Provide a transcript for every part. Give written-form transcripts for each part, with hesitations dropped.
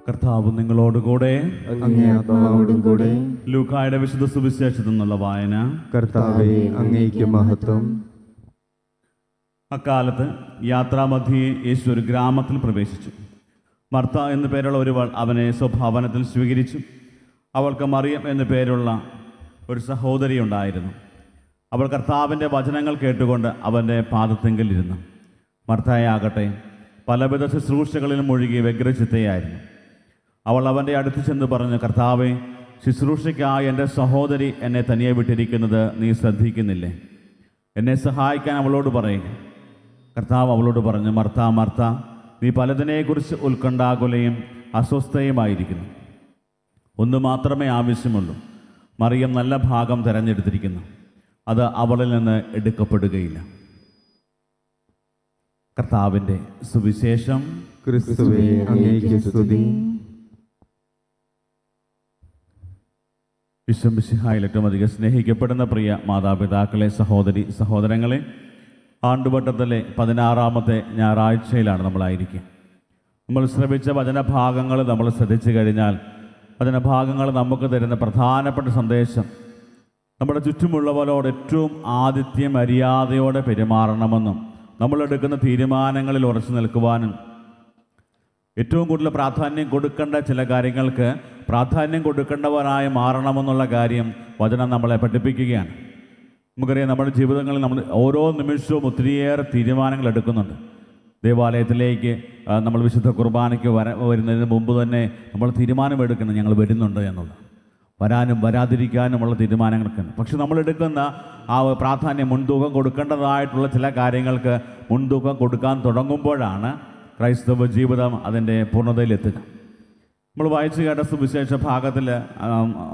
കർത്താവ് നിങ്ങളോടുകൂടെ. അങ്ങേ ആത്മാവോടും കൂടെ. ലൂക്കായുടെ വിശുദ്ധ സുവിശേഷത്തിൽ നിന്നുള്ള വായന. കർത്താവേ, അങ്ങേക്ക് മഹത്വം. അക്കാലത്ത് യാത്രാമധ്യേ യേശു ഒരു ഗ്രാമത്തിൽ പ്രവേശിച്ചു. മർത്ത എന്നു പേരുള്ള ഒരുവൾ അവനെ സ്വഭവനത്തിൽ സ്വീകരിച്ചു. അവൾക്ക് മറിയം എന്നു പേരുള്ള ഒരു സഹോദരി ഉണ്ടായിരുന്നു. അവൾ കർത്താവിൻ്റെ വചനങ്ങൾ കേട്ടുകൊണ്ട് അവൻ്റെ പാദത്തെങ്കിൽ ഇരുന്നു. മർത്തയാകട്ടെ പലവിധ ശുശ്രൂഷകളിലും മുഴുകി വ്യഗ്രചിത്തയായിരുന്നു. അവൾ അവൻ്റെ അടുത്ത് ചെന്ന് പറഞ്ഞു, കർത്താവേ, ശുശ്രൂഷയ്ക്കായി എൻ്റെ സഹോദരി എന്നെ തനിയെ വിട്ടിരിക്കുന്നത് നീ ശ്രദ്ധിക്കുന്നില്ലേ? എന്നെ സഹായിക്കാൻ അവളോട് പറയുക. കർത്താവ് അവളോട് പറഞ്ഞു, മർത്ത മർത്ത, നീ പലതിനെക്കുറിച്ച് ഉത്കണ്ഠാകുലയും അസ്വസ്ഥയുമായിരിക്കുന്നു. ഒന്ന് മാത്രമേ ആവശ്യമുള്ളൂ. മറിയം നല്ല ഭാഗം തിരഞ്ഞെടുത്തിരിക്കുന്നു, അത് അവളിൽ നിന്ന് എടുക്കപ്പെടുകയില്ല. കർത്താവിൻ്റെ സുവിശേഷം. ക്രിസ്തുവേ, അങ്ങേക്ക് സ്തുതി. വിശ്വമിശിഹായിൽ ഏറ്റവും അധികം സ്നേഹിക്കപ്പെടുന്ന പ്രിയ മാതാപിതാക്കളെ, സഹോദരി സഹോദരങ്ങളെ, ആണ്ടുവട്ടത്തിലെ 16-ാമത്തെ ഞായറാഴ്ചയിലാണ് നമ്മളായിരിക്കുക. നമ്മൾ ശ്രമിച്ച വചനഭാഗങ്ങൾ നമ്മൾ ശ്രദ്ധിച്ചു കഴിഞ്ഞാൽ വചനഭാഗങ്ങൾ നമുക്ക് തരുന്ന പ്രധാനപ്പെട്ട സന്ദേശം നമ്മുടെ ചുറ്റുമുള്ളവരോട് ഏറ്റവും ആതിഥ്യ മര്യാദയോടെ പെരുമാറണമെന്നും നമ്മളെടുക്കുന്ന തീരുമാനങ്ങളിൽ ഉറച്ചു നിൽക്കുവാനും ഏറ്റവും കൂടുതൽ പ്രാധാന്യം കൊടുക്കേണ്ട ചില കാര്യങ്ങൾക്ക് പ്രാധാന്യം കൊടുക്കേണ്ടവരായി മാറണമെന്നുള്ള കാര്യം വചനം നമ്മളെ പഠിപ്പിക്കുകയാണ്. നമുക്കറിയാം, നമ്മുടെ ജീവിതങ്ങളിൽ നമ്മൾ ഓരോ നിമിഷവും ഒത്തിരിയേറെ തീരുമാനങ്ങൾ എടുക്കുന്നുണ്ട്. ദേവാലയത്തിലേക്ക് നമ്മൾ വിശുദ്ധ കുർബാനയ്ക്ക് വരുന്നതിന് മുമ്പ് തന്നെ നമ്മൾ തീരുമാനമെടുക്കണം, ഞങ്ങൾ വരുന്നുണ്ട് എന്നുള്ളത്. വരാനും വരാതിരിക്കാനുമുള്ള തീരുമാനങ്ങളൊക്കെ ഉണ്ട്. പക്ഷെ നമ്മളെടുക്കുന്ന ആ പ്രാധാന്യം, മുൻതൂക്കം കൊടുക്കേണ്ടതായിട്ടുള്ള ചില കാര്യങ്ങൾക്ക് മുൻതൂക്കം കൊടുക്കാൻ തുടങ്ങുമ്പോഴാണ് ക്രൈസ്തവ ജീവിതം അതിൻ്റെ പൂർണ്ണതയിലെത്തുക. നമ്മൾ വായിച്ചു കേട്ട സുവിശേഷ ഭാഗത്തിൽ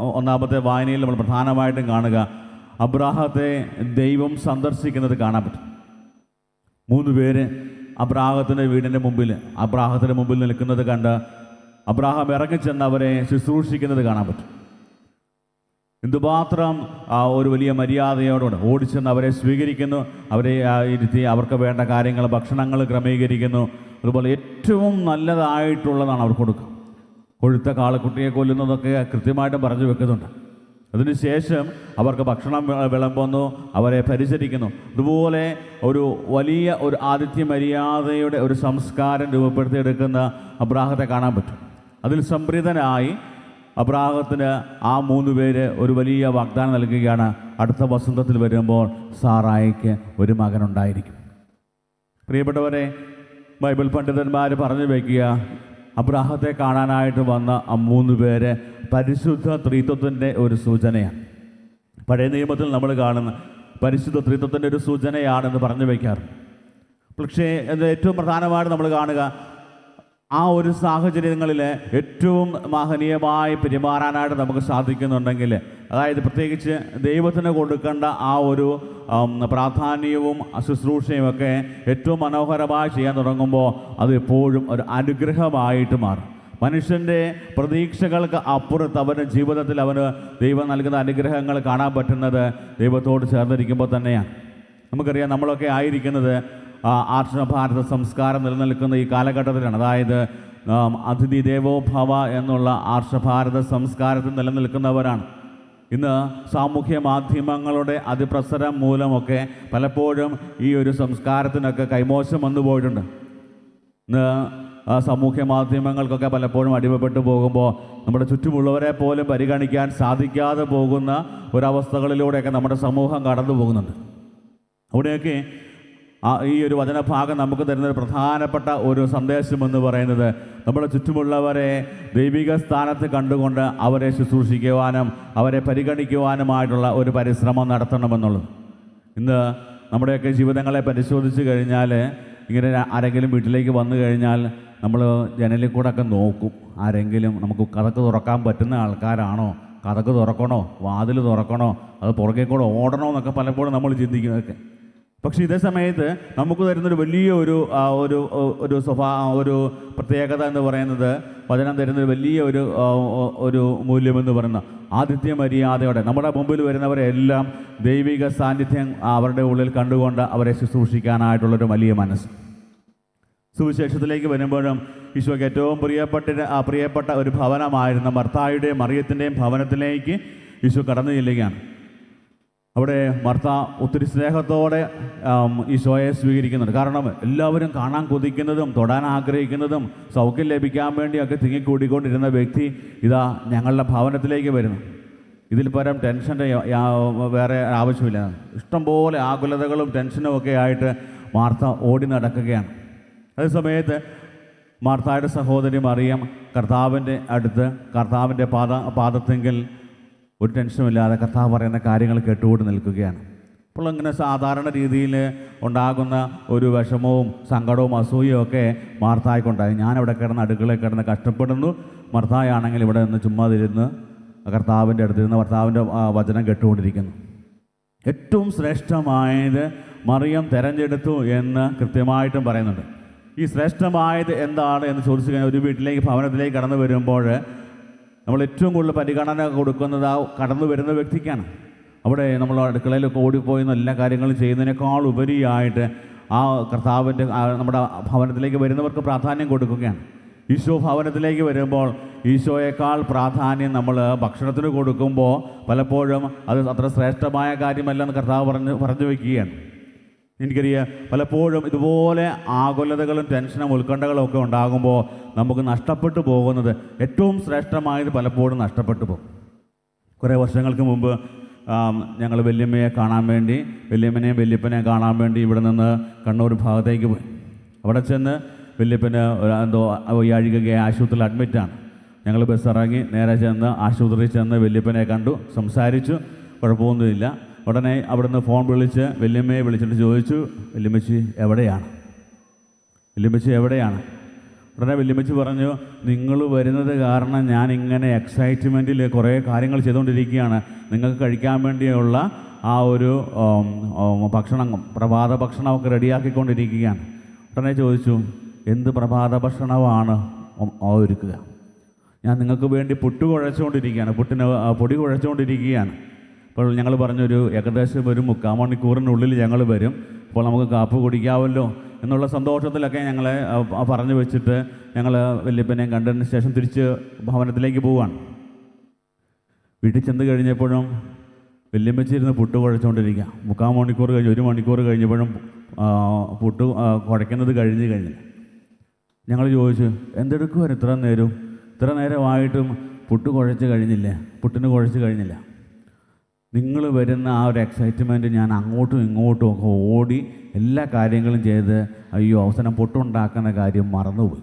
1-ാമത്തെ വായനയിൽ നമ്മൾ പ്രധാനമായിട്ടും കാണുക, അബ്രാഹത്തെ ദൈവം സന്ദർശിക്കുന്നത് കാണാൻ പറ്റും. 3 പേര് അബ്രാഹത്തിൻ്റെ വീടിൻ്റെ മുമ്പിൽ, അബ്രാഹത്തിൻ്റെ മുമ്പിൽ നിൽക്കുന്നത് കണ്ട് അബ്രാഹാം ഇറങ്ങിച്ചെന്ന് അവരെ ശുശ്രൂഷിക്കുന്നത് കാണാൻ പറ്റും. എന്തുമാത്രം ഒരു വലിയ മര്യാദയോടെ ഓടിച്ചെന്ന് അവരെ സ്വീകരിക്കുന്നു, അവരെ ഇരുത്തി അവർക്ക് വേണ്ട കാര്യങ്ങൾ, ഭക്ഷണങ്ങൾ ക്രമീകരിക്കുന്നു. അതുപോലെ ഏറ്റവും നല്ലതായിട്ടുള്ളതാണ് അവർ കൊടുക്കുക. കൊഴുത്ത കാളക്കുട്ടിയെ കൊല്ലുന്നതൊക്കെ കൃത്യമായിട്ടും പറഞ്ഞു വെക്കുന്നുണ്ട്. അതിനുശേഷം അവർക്ക് ഭക്ഷണം വിളമ്പുന്നു, അവരെ പരിചരിക്കുന്നു. അതുപോലെ ഒരു വലിയ ഒരു ആതിഥ്യ മര്യാദയുടെ ഒരു സംസ്കാരം രൂപപ്പെടുത്തിയെടുക്കുന്ന അബ്രാഹത്തെ കാണാൻ പറ്റും. അതിൽ സംപ്രീതനായി അബ്രാഹത്തിന് ആ 3 പേര് ഒരു വലിയ വാഗ്ദാനം നൽകുകയാണ്, അടുത്ത വസന്തത്തിൽ വരുമ്പോൾ സാറായിക്ക് ഒരു മകനുണ്ടായിരിക്കും. പ്രിയപ്പെട്ടവരെ, ബൈബിൾ പണ്ഡിതന്മാർ പറഞ്ഞു വയ്ക്കുക, അബ്രാഹത്തെ കാണാനായിട്ട് വന്ന ആ 3 പേര് പരിശുദ്ധ ത്രിത്വത്തിൻ്റെ ഒരു സൂചനയാണ്. പഴയ നിയമത്തിൽ നമ്മൾ കാണുന്ന പരിശുദ്ധ ത്രിത്വത്തിൻ്റെ ഒരു സൂചനയാണെന്ന് പറഞ്ഞു വയ്ക്കാറുണ്ട്. പക്ഷേ ഏറ്റവും പ്രധാനമായിട്ട് നമ്മൾ കാണുക, ആ ഒരു സാഹചര്യങ്ങളിൽ ഏറ്റവും മഹനീയമായി പെരുമാറാനായിട്ട് നമുക്ക് സാധിക്കുന്നുണ്ടെങ്കിൽ, അതായത് പ്രത്യേകിച്ച് ദൈവത്തിന് കൊടുക്കേണ്ട ആ ഒരു പ്രാധാന്യവും ശുശ്രൂഷയും ഒക്കെ ഏറ്റവും മനോഹരമായി ചെയ്യാൻ തുടങ്ങുമ്പോൾ അത് എപ്പോഴും ഒരു അനുഗ്രഹമായിട്ട് മാറും. മനുഷ്യൻ്റെ പ്രതീക്ഷകൾക്ക് അപ്പുറത്ത് അവൻ്റെ ജീവിതത്തിൽ അവന് ദൈവം നൽകുന്ന അനുഗ്രഹങ്ങൾ കാണാൻ പറ്റുന്നത് ദൈവത്തോട് ചേർന്നിരിക്കുമ്പോൾ തന്നെയാണ്. നമുക്കറിയാം, നമ്മളൊക്കെ ആയിരിക്കുന്നത് ആർഷഭാരത സംസ്കാരം നിലനിൽക്കുന്ന ഈ കാലഘട്ടത്തിലാണ്. അതായത് അതിഥി ദേവോ ഭവ എന്നുള്ള ആർഷഭാരത സംസ്കാരത്തിൽ നിലനിൽക്കുന്നവരാണ്. ഇന്ന് സാമൂഹ്യ മാധ്യമങ്ങളുടെ അതിപ്രസരം മൂലമൊക്കെ പലപ്പോഴും ഈ ഒരു സംസ്കാരത്തിനൊക്കെ കൈമോശം വന്നു പോയിട്ടുണ്ട്. ഇന്ന് സാമൂഹ്യ മാധ്യമങ്ങൾക്കൊക്കെ പലപ്പോഴും അടിമപ്പെട്ടു പോകുമ്പോൾ നമ്മുടെ ചുറ്റുമുള്ളവരെ പോലും പരിഗണിക്കാൻ സാധിക്കാതെ പോകുന്ന ഒരവസ്ഥകളിലൂടെയൊക്കെ നമ്മുടെ സമൂഹം കടന്നു പോകുന്നുണ്ട്. അവിടെയൊക്കെ ഈ ഒരു വചനഭാഗം നമുക്ക് തരുന്നൊരു പ്രധാനപ്പെട്ട ഒരു സന്ദേശമെന്ന് പറയുന്നത്, നമ്മുടെ ചുറ്റുമുള്ളവരെ ദൈവിക സ്ഥാനത്ത് കണ്ടുകൊണ്ട് അവരെ ശുശ്രൂഷിക്കുവാനും അവരെ പരിഗണിക്കുവാനുമായിട്ടുള്ള ഒരു പരിശ്രമം നടത്തണമെന്നുള്ളത്. ഇന്ന് നമ്മുടെയൊക്കെ ജീവിതങ്ങളെ പരിശോധിച്ച് കഴിഞ്ഞാൽ, ഇങ്ങനെ ആരെങ്കിലും വീട്ടിലേക്ക് വന്നു കഴിഞ്ഞാൽ നമ്മൾ ജനലിൽ കൂടെ ഒക്കെ നോക്കും, ആരെങ്കിലും നമുക്ക് കതക്ക് തുറക്കാൻ പറ്റുന്ന ആൾക്കാരാണോ, കതക്ക് തുറക്കണോ, വാതിൽ തുറക്കണോ, അത് പുറകെ കൂടെ ഓടണോ എന്നൊക്കെ പലപ്പോഴും നമ്മൾ ചിന്തിക്കുന്നതൊക്കെ. പക്ഷേ ഇതേ സമയത്ത് നമുക്ക് തരുന്നൊരു വലിയ ഒരു പ്രത്യേകത എന്ന് പറയുന്നത്, വചനം തരുന്നൊരു വലിയ ഒരു മൂല്യമെന്ന് പറയുന്ന ആതിഥ്യ മര്യാദയോടെ നമ്മുടെ മുമ്പിൽ വരുന്നവരെ എല്ലാം ദൈവിക സാന്നിധ്യം അവരുടെ ഉള്ളിൽ കണ്ടുകൊണ്ട് അവരെ ശുശ്രൂഷിക്കാനായിട്ടുള്ളൊരു വലിയ മനസ്സ്. സുവിശേഷത്തിലേക്ക് വരുമ്പോഴും ഈശോയ്ക്ക് ഏറ്റവും പ്രിയപ്പെട്ട ഒരു ഭവനമായിരുന്ന മർത്തായുടെയും മറിയത്തിൻ്റെയും ഭവനത്തിലേക്ക് ഈശോ കടന്നു ചെല്ലുകയാണ്. അവിടെ മർത്ത ഒത്തിരി സ്നേഹത്തോടെ ഈശോയെ സ്വീകരിക്കുന്നുണ്ട്. കാരണം എല്ലാവരും കാണാൻ കൊതിക്കുന്നതും തൊടാൻ ആഗ്രഹിക്കുന്നതും സൗഖ്യം ലഭിക്കാൻ വേണ്ടിയൊക്കെ തിങ്ങിക്കൂടിക്കൊണ്ടിരുന്ന വ്യക്തി ഇതാ ഞങ്ങളുടെ ഭവനത്തിലേക്ക് വരുന്നു. ഇതിൽ പരം ടെൻഷൻ്റെ വേറെ ആവശ്യമില്ല. ഇഷ്ടംപോലെ ആകുലതകളും ടെൻഷനും ഒക്കെ ആയിട്ട് മാർത്ത ഓടി നടക്കുകയാണ്. അതേസമയത്ത് മാർത്തായുടെ സഹോദരി മറിയം കർത്താവിൻ്റെ അടുത്ത് കർത്താവിൻ്റെ പാദത്തെങ്കിൽ ഒരു ടെൻഷനുമില്ലാതെ കർത്താവ് പറയുന്ന കാര്യങ്ങൾ കേട്ടുകൊണ്ട് നിൽക്കുകയാണ്. അപ്പോൾ ഇങ്ങനെ സാധാരണ രീതിയിൽ ഉണ്ടാകുന്ന ഒരു വിഷമവും സങ്കടവും അസൂയയും ഒക്കെ മാർത്തായ്ക്കുണ്ടായി. ഞാനിവിടെ കിടന്ന് അടുക്കളയിൽ കിടന്ന് കഷ്ടപ്പെടുന്നു, മാർത്തായാണെങ്കിൽ ഇവിടെ നിന്ന് ചുമ്മാതിരുന്ന് കർത്താവിൻ്റെ അടുത്തിരുന്ന് കർത്താവിൻ്റെ വചനം കേട്ടുകൊണ്ടിരിക്കുന്നു. ഏറ്റവും ശ്രേഷ്ഠമായത് മറിയം തിരഞ്ഞെടുത്തു എന്ന് കൃത്യമായിട്ടും പറയുന്നുണ്ട്. ഈ ശ്രേഷ്ഠമായത് എന്താണ് എന്ന് ചോദിച്ചു കഴിഞ്ഞാൽ ഒരു വീട്ടിലേക്ക് ഭവനത്തിലേക്ക് കടന്നു വരുമ്പോൾ നമ്മൾ ഏറ്റവും കൂടുതൽ പരിഗണന കൊടുക്കുന്നത് ആ കടന്നു വരുന്ന വ്യക്തിക്കാണ്. അവിടെ നമ്മൾ അടുക്കളയിലൊക്കെ ഓടിപ്പോയി എല്ലാ കാര്യങ്ങളും ചെയ്യുന്നതിനേക്കാൾ ഉപരിയായിട്ട് ആ കർത്താവിൻ്റെ നമ്മുടെ ഭവനത്തിലേക്ക് വരുന്നവർക്ക് പ്രാധാന്യം കൊടുക്കുകയാണ്. ഈശോ ഭവനത്തിലേക്ക് വരുമ്പോൾ ഈശോയേക്കാൾ പ്രാധാന്യം നമ്മൾ ഭക്ഷണത്തിന് കൊടുക്കുമ്പോൾ പലപ്പോഴും അത് അത്ര ശ്രേഷ്ഠമായ കാര്യമല്ലെന്ന് കർത്താവ് പറഞ്ഞു വയ്ക്കുകയാണ്. എനിക്കറിയാം പലപ്പോഴും ഇതുപോലെ ആകുലതകളും ടെൻഷനും ഉത്കണ്ഠകളും ഒക്കെ ഉണ്ടാകുമ്പോൾ നമുക്ക് നഷ്ടപ്പെട്ടു പോകുന്നത് ഏറ്റവും ശ്രേഷ്ഠമായത് പലപ്പോഴും നഷ്ടപ്പെട്ടു പോകും. കുറേ വർഷങ്ങൾക്ക് മുമ്പ് ഞങ്ങൾ വല്യമ്മയെ കാണാൻ വേണ്ടി വല്യമ്മനെയും വല്യപ്പനെയും കാണാൻ വേണ്ടി ഇവിടെ നിന്ന് കണ്ണൂർ ഭാഗത്തേക്ക് പോയി. അവിടെ ചെന്ന് വല്യപ്പന് എന്തോ വയ്യാഴികയെ ആശുപത്രിയിൽ അഡ്മിറ്റാണ്. ഞങ്ങൾ ബസ് ഇറങ്ങി നേരെ ചെന്ന് ആശുപത്രിയിൽ ചെന്ന് വല്യപ്പനെ കണ്ടു, സംസാരിച്ചു, കുഴപ്പമൊന്നുമില്ല. ഉടനെ അവിടുന്ന് ഫോൺ വിളിച്ച് വല്യമ്മയെ വിളിച്ചിട്ട് ചോദിച്ചു, വല്യമ്മച്ചി എവിടെയാണ്? ഉടനെ വല്യമ്മച്ചി പറഞ്ഞു, നിങ്ങൾ വരുന്നത് കാരണം ഞാനിങ്ങനെ എക്സൈറ്റ്മെൻറ്റിൽ കുറേ കാര്യങ്ങൾ ചെയ്തുകൊണ്ടിരിക്കുകയാണ്. നിങ്ങൾക്ക് കഴിക്കാൻ വേണ്ടിയുള്ള ആ ഒരു പ്രഭാത ഭക്ഷണമൊക്കെ റെഡിയാക്കിക്കൊണ്ടിരിക്കുകയാണ്. ഉടനെ ചോദിച്ചു, എന്ത് പ്രഭാത ഭക്ഷണമാണ് ഒരുക്കുക? ഞാൻ നിങ്ങൾക്ക് വേണ്ടി പുട്ട് കുഴച്ചുകൊണ്ടിരിക്കുകയാണ്, പുട്ടിന് പൊടി കുഴച്ചുകൊണ്ടിരിക്കുകയാണ്. അപ്പോൾ ഞങ്ങൾ പറഞ്ഞൊരു ഏകദേശം ഒരു 3/4 മണിക്കൂറിനുള്ളിൽ ഞങ്ങൾ വരും, അപ്പോൾ നമുക്ക് കാപ്പ് കുടിക്കാമല്ലോ എന്നുള്ള സന്തോഷത്തിലൊക്കെ ഞങ്ങളെ പറഞ്ഞു വെച്ചിട്ട് ഞങ്ങൾ വല്യപ്പനെയും കണ്ടതിന് ശേഷം തിരിച്ച് ഭവനത്തിലേക്ക് പോവുകയാണ്. വീട്ടിൽ ചെന്ന് കഴിഞ്ഞപ്പോഴും വല്യമ്മച്ചിരുന്ന് പുട്ട് കുഴച്ചുകൊണ്ടിരിക്കുക. 3/4 മണിക്കൂർ കഴിഞ്ഞ് 1 മണിക്കൂർ കഴിഞ്ഞപ്പോഴും പുട്ട് കുഴയ്ക്കുന്നത് കഴിഞ്ഞില്ല. ഞങ്ങൾ ചോദിച്ചു, എന്തെടുക്കുമായിരുന്നു ഇത്ര നേരമായിട്ടും പുട്ടിന് കുഴച്ച് കഴിഞ്ഞില്ല. നിങ്ങൾ വരുന്ന ആ ഒരു എക്സൈറ്റ്മെൻറ്റ് ഞാൻ അങ്ങോട്ടും ഇങ്ങോട്ടും ഒക്കെ ഓടി എല്ലാ കാര്യങ്ങളും ചെയ്ത് അവസാനം പുട്ടുണ്ടാക്കുന്ന കാര്യം മറന്നുപോയി.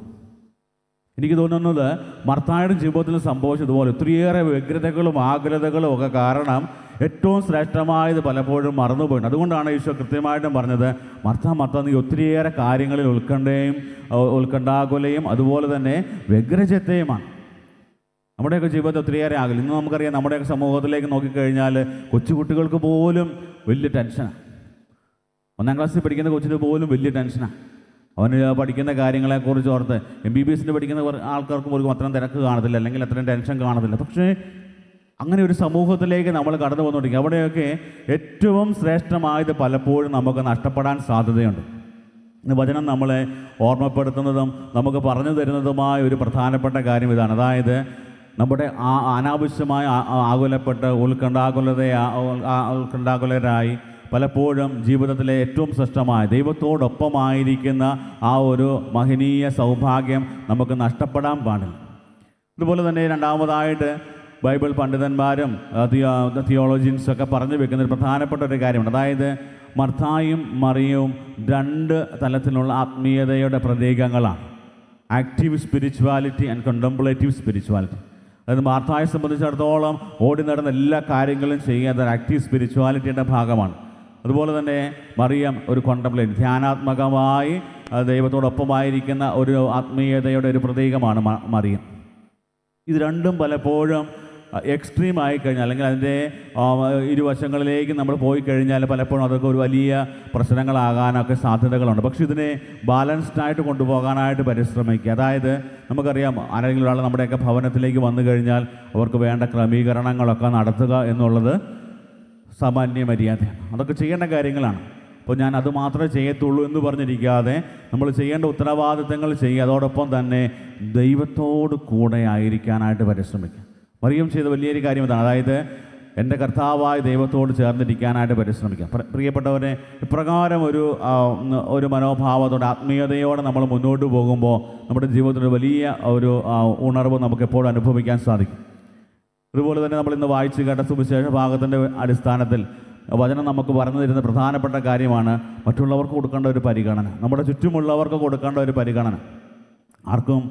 എനിക്ക് തോന്നുന്നത് മർത്തായുടെ ജീവിതത്തിൽ സംഭവിച്ചതുപോലെ ഒത്തിരിയേറെ വ്യഗ്രതകളും ആകുലതകളും ഒക്കെ കാരണം ഏറ്റവും ശ്രേഷ്ഠമായത് പലപ്പോഴും മറന്നുപോയിട്ടുണ്ട്. അതുകൊണ്ടാണ് ഈശോ കൃത്യമായിട്ടും പറഞ്ഞത്, മർത്ത നീ ഒത്തിരിയേറെ കാര്യങ്ങളിൽ ഉത്കണ്ഠാകുലയും അതുപോലെ തന്നെ വ്യഗ്രചിത്തയുമാണ്. നമ്മുടെയൊക്കെ ജീവിതത്തിൽ ഒത്തിരിയേറെ ആകില്ല. ഇന്ന് നമുക്കറിയാം, നമ്മുടെയൊക്കെ സമൂഹത്തിലേക്ക് നോക്കിക്കഴിഞ്ഞാൽ കൊച്ചുകുട്ടികൾക്ക് പോലും വലിയ ടെൻഷനാണ്. 1ാം ക്ലാസ്സിൽ പഠിക്കുന്ന കൊച്ചിന് പോലും വലിയ ടെൻഷനാണ്. അവന് പഠിക്കുന്ന കാര്യങ്ങളെക്കുറിച്ച് ഓർത്ത് MBBS പഠിക്കുന്ന ആൾക്കാർക്കും ഒരു അത്രയും തിരക്ക് കാണത്തില്ല, അല്ലെങ്കിൽ അത്രയും ടെൻഷൻ കാണത്തില്ല. പക്ഷേ അങ്ങനെ ഒരു സമൂഹത്തിലേക്ക് നമ്മൾ കടന്നു വന്നുകൊണ്ടിരിക്കുക. അവിടെയൊക്കെ ഏറ്റവും ശ്രേഷ്ഠമായത് പലപ്പോഴും നമുക്ക് നഷ്ടപ്പെടാൻ സാധ്യതയുണ്ട്. ഇന്ന് വചനം നമ്മളെ ഓർമ്മപ്പെടുത്തുന്നതും നമുക്ക് പറഞ്ഞു തരുന്നതുമായ ഒരു പ്രധാനപ്പെട്ട കാര്യം ഇതാണ്. അതായത് നമ്മുടെ അനാവശ്യമായ ആകുലപ്പെട്ട് ഉത്കണ്ഠാകുലരായി പലപ്പോഴും ജീവിതത്തിലെ ഏറ്റവും ശ്രേഷ്ഠമായ ദൈവത്തോടൊപ്പമായിരിക്കുന്ന ആ ഒരു മഹനീയ സൗഭാഗ്യം നമുക്ക് നഷ്ടപ്പെടാൻ പാടില്ല. അതുപോലെ തന്നെ രണ്ടാമതായിട്ട് ബൈബിൾ പണ്ഡിതന്മാരും തിയോളജിയൻസൊക്കെ പറഞ്ഞു വെക്കുന്ന ഒരു പ്രധാനപ്പെട്ട ഒരു കാര്യമുണ്ട്. അതായത് മർത്തായും മറിയവും 2 തലത്തിലുള്ള ആത്മീയതയുടെ പ്രതീകങ്ങളാണ്. Active spirituality and contemplative spirituality. അതായത് മാർത്തായെ സംബന്ധിച്ചിടത്തോളം ഓടി നടന്ന എല്ലാ കാര്യങ്ങളും ചെയ്യുക ആക്റ്റീവ് സ്പിരിച്വാലിറ്റിയുടെ ഭാഗമാണ്. അതുപോലെ തന്നെ മറിയം ഒരു കോണ്ടംപ്ലേറ്റ്, ധ്യാനാത്മകമായി ദൈവത്തോടൊപ്പമായിരിക്കുന്ന ഒരു ആത്മീയതയുടെ ഒരു പ്രതീകമാണ് മറിയം. ഇത് രണ്ടും പലപ്പോഴും എക്സ്ട്രീം ആയിക്കഴിഞ്ഞാൽ, അല്ലെങ്കിൽ അതിൻ്റെ ഇരുവശങ്ങളിലേക്ക് നമ്മൾ പോയി കഴിഞ്ഞാൽ പലപ്പോഴും അതൊക്കെ ഒരു വലിയ പ്രശ്നങ്ങളാകാനൊക്കെ സാധ്യതകളുണ്ട്. പക്ഷേ ഇതിനെ ബാലൻസ്ഡായിട്ട് കൊണ്ടുപോകാനായിട്ട് പരിശ്രമിക്കുക. അതായത് നമുക്കറിയാം, ആരെങ്കിലും ഒരാൾ നമ്മുടെയൊക്കെ ഭവനത്തിലേക്ക് വന്നു കഴിഞ്ഞാൽ അവർക്ക് വേണ്ട ക്രമീകരണങ്ങളൊക്കെ നടത്തുക എന്നുള്ളത് സാമാന്യ മര്യാദയാണ്. അതൊക്കെ ചെയ്യേണ്ട കാര്യങ്ങളാണ്. അപ്പോൾ ഞാൻ അത് മാത്രമേ ചെയ്യത്തുള്ളൂ എന്ന് പറഞ്ഞിരിക്കാതെ നമ്മൾ ചെയ്യേണ്ട ഉത്തരവാദിത്തങ്ങൾ ചെയ്യുക. അതോടൊപ്പം തന്നെ ദൈവത്തോട് കൂടെ ആയിരിക്കാനായിട്ട് പരിശ്രമിക്കുക. മറിയം ചെയ്ത വലിയൊരു കാര്യം ഇതാണ്. അതായത് എൻ്റെ കർത്താവായ ദൈവത്തോട് ചേർന്നിരിക്കാനായിട്ട് പരിശ്രമിക്കുക. പ്രിയപ്പെട്ടവരെ, ഇപ്രകാരം ഒരു മനോഭാവത്തോടെ ആത്മീയതയോടെ നമ്മൾ മുന്നോട്ട് പോകുമ്പോൾ നമ്മുടെ ജീവിതത്തിൽ വലിയ ഒരു ഉണർവ് നമുക്ക് എപ്പോഴും അനുഭവിക്കാൻ സാധിക്കും. അതുപോലെ തന്നെ നമ്മൾ ഇന്ന് വായിച്ചു കേട്ട സുവിശേഷ ഭാഗത്തിൻ്റെ അടിസ്ഥാനത്തിൽ വചനം നമുക്ക് പറഞ്ഞു തരുന്ന പ്രധാനപ്പെട്ട കാര്യമാണ് മറ്റുള്ളവർക്ക് കൊടുക്കേണ്ട ഒരു പരിഗണന, നമ്മുടെ ചുറ്റുമുള്ളവർക്ക് കൊടുക്കേണ്ട ഒരു പരിഗണന. ആർക്കും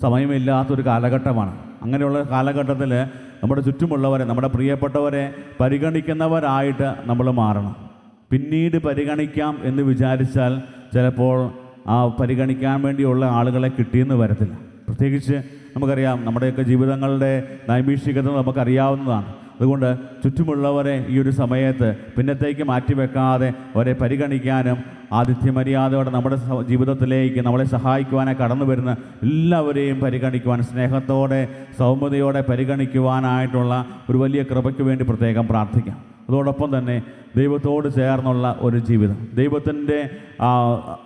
സമയമില്ലാത്തൊരു കാലഘട്ടമാണ്. അങ്ങനെയുള്ള കാലഘട്ടത്തിൽ നമ്മുടെ ചുറ്റുമുള്ളവരെ, നമ്മുടെ പ്രിയപ്പെട്ടവരെ പരിഗണിക്കുന്നവരായിട്ട് നമ്മൾ മാറണം. പിന്നീട് പരിഗണിക്കാം എന്ന് വിചാരിച്ചാൽ ചിലപ്പോൾ ആ പരിഗണിക്കാൻ വേണ്ടിയുള്ള ആളുകളെ കിട്ടിയെന്ന് വരത്തില്ല. പ്രത്യേകിച്ച് നമുക്കറിയാം, നമ്മുടെയൊക്കെ ജീവിതങ്ങളുടെ നൈമിഷികത നമുക്കറിയാവുന്നതാണ്. അതുകൊണ്ട് ചുറ്റുമുള്ളവരെ ഈ ഒരു സമയത്ത് പിന്നത്തേക്ക് മാറ്റിവെക്കാതെ അവരെ പരിഗണിക്കാനും ആതിഥ്യമര്യാദയോടെ നമ്മുടെ ജീവിതത്തിലേക്ക് നമ്മളെ സഹായിക്കുവാനായി കടന്നു വരുന്ന എല്ലാവരെയും പരിഗണിക്കുവാൻ, സ്നേഹത്തോടെ സൗമ്യതയോടെ പരിഗണിക്കുവാനായിട്ടുള്ള ഒരു വലിയ കൃപയ്ക്ക് വേണ്ടി പ്രത്യേകം പ്രാർത്ഥിക്കാം. അതോടൊപ്പം തന്നെ ദൈവത്തോട് ചേർന്നുള്ള ഒരു ജീവിതം, ദൈവത്തിൻ്റെ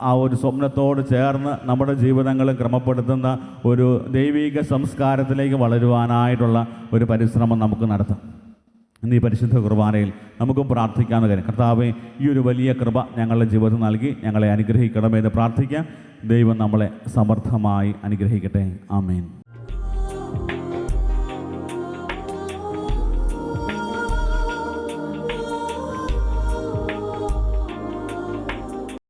ആ ഒരു സ്വപ്നത്തോട് ചേർന്ന് നമ്മുടെ ജീവിതങ്ങൾ ക്രമപ്പെടുത്തുന്ന ഒരു ദൈവിക സംസ്കാരത്തിലേക്ക് വളരുവാനായിട്ടുള്ള ഒരു പരിശ്രമം നമുക്ക് നടത്താം. ഇന്ന് ഈ പരിശുദ്ധ കുർബാനയിൽ നമുക്കും പ്രാർത്ഥിക്കാവുന്ന കാര്യം, കർത്താവേ, ഈ ഒരു വലിയ കൃപ ഞങ്ങളുടെ ജീവിതത്തിൽ നൽകി ഞങ്ങളെ അനുഗ്രഹിക്കണമെന്ന് പ്രാർത്ഥിക്കാം. ദൈവം നമ്മളെ സമർത്ഥമായി അനുഗ്രഹിക്കട്ടെ. ആമേൻ.